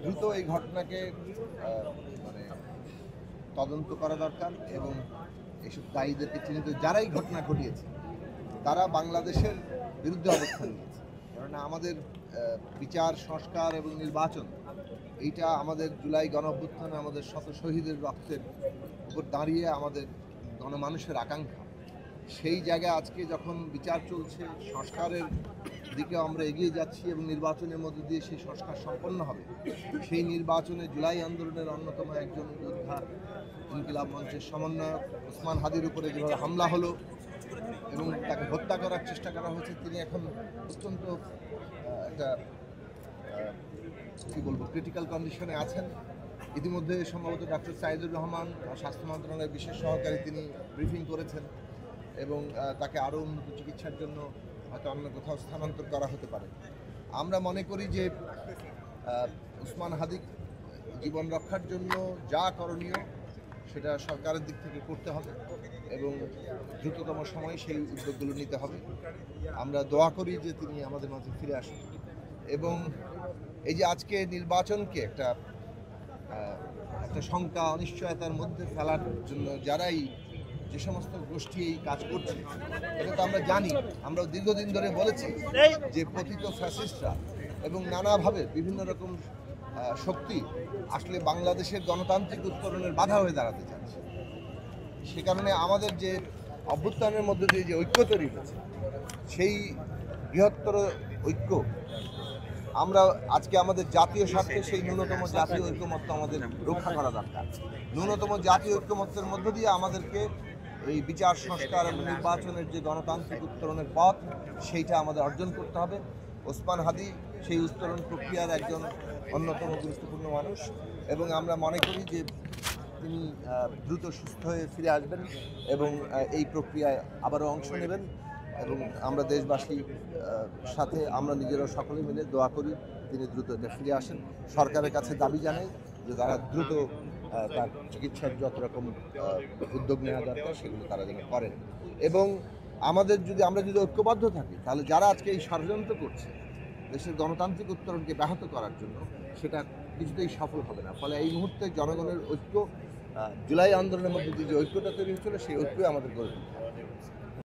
দ্রুত এই ঘটনাকে মানে তদন্ত করা দরকার এবং এইসব দায়ীদেরকে চিহ্নিত, যারা এই ঘটনা ঘটিয়েছে তারা বাংলাদেশের বিরুদ্ধে অবস্থান নিয়েছে। কেননা আমাদের বিচার, সংস্কার এবং নির্বাচন, এইটা আমাদের জুলাই গণঅভ্যুত্থানে আমাদের শত শহীদের রক্তের উপর দাঁড়িয়ে আমাদের গণমানুষের আকাঙ্ক্ষা। সেই জায়গায় আজকে যখন বিচার চলছে, সংস্কারের দিকে আমরা এগিয়ে যাচ্ছি এবং নির্বাচনের মধ্যে দিয়ে সেই সংস্কার সম্পন্ন হবে, সেই নির্বাচনে জুলাই আন্দোলনের অন্যতম একজন যোদ্ধা, ইনকিলাব মঞ্চের সমন্বয়ক ওসমান হাদির উপরে যেভাবে হামলা হলো এবং তাকে হত্যা করার চেষ্টা করা হয়েছে, তিনি এখন অত্যন্ত একটা কী বলবো ক্রিটিক্যাল কন্ডিশনে আছেন। ইতিমধ্যে সম্ভবত ডক্টর সাইদুর রহমান স্বাস্থ্য মন্ত্রণালয়ের বিশেষ সহকারী তিনি ব্রিফিং করেছেন এবং তাকে আরও উন্নত চিকিৎসার জন্য হয়তো অন্য কোথাও স্থানান্তর করা হতে পারে। আমরা মনে করি যে ওসমান হাদি জীবন রক্ষার জন্য যা করণীয় সেটা সরকারের দিক থেকে করতে হবে এবং দ্রুততম সময়ে সেই উদ্যোগগুলো নিতে হবে। আমরা দোয়া করি যে তিনি আমাদের মাঝে ফিরে আসুন এবং এই যে আজকে নির্বাচনকে একটা শঙ্কা, অনিশ্চয়তার মধ্যে ফেলার জন্য যারাই যে সমস্ত গোষ্ঠী এই কাজ করছে, এটা তো আমরা জানি, আমরা দীর্ঘদিন ধরে বলেছি যে পতিত ফ্যাসিস্টরা এবং নানাভাবে বিভিন্ন রকম শক্তি আসলে বাংলাদেশের গণতান্ত্রিক উত্তরণের বাধা হয়ে দাঁড়াতে চাচ্ছে। সে কারণে আমাদের যে অভ্যুত্থানের মধ্যে দিয়ে যে ঐক্য তৈরি হয়েছে, সেই বৃহত্তর ঐক্য আমরা আজকে আমাদের জাতীয় স্বার্থে সেই ন্যূনতম জাতীয় ঐক্যমত্য আমাদের রক্ষা করা দরকার। ন্যূনতম জাতীয় ঐক্যমত্যের মধ্য দিয়ে আমাদেরকে এই বিচার, সংস্কার এবং নির্বাচনের যে গণতান্ত্রিক উত্তরণের পথ, সেইটা আমাদের অর্জন করতে হবে। ওসমান হাদি সেই উত্তরণ প্রক্রিয়ার একজন অন্যতম গুরুত্বপূর্ণ মানুষ এবং আমরা মনে করি যে তিনি দ্রুত সুস্থ হয়ে ফিরে আসবেন এবং এই প্রক্রিয়ায় আবারও অংশ নেবেন এবং আমরা দেশবাসীর সাথে আমরা নিজেরা সকলে মিলে দোয়া করি তিনি দ্রুত ফিরে আসেন। সরকারের কাছে দাবি জানাই যে তারা দ্রুত তার চিকিৎসার যত রকম উদ্যোগ নেওয়া দরকার সেগুলো তারা যেন করেন এবং আমরা যদি ঐক্যবদ্ধ থাকি, তাহলে যারা আজকে এই ষড়যন্ত্র করছে দেশের গণতান্ত্রিক উত্তরণকে ব্যাহত করার জন্য, সেটা কিছুতেই সফল হবে না। ফলে এই মুহূর্তে জনগণের ঐক্য, জুলাই আন্দোলনের মধ্যে যে ঐক্যটা তৈরি হচ্ছিল, সেই ঐক্যই আমাদের গড়ে তুলতে হবে।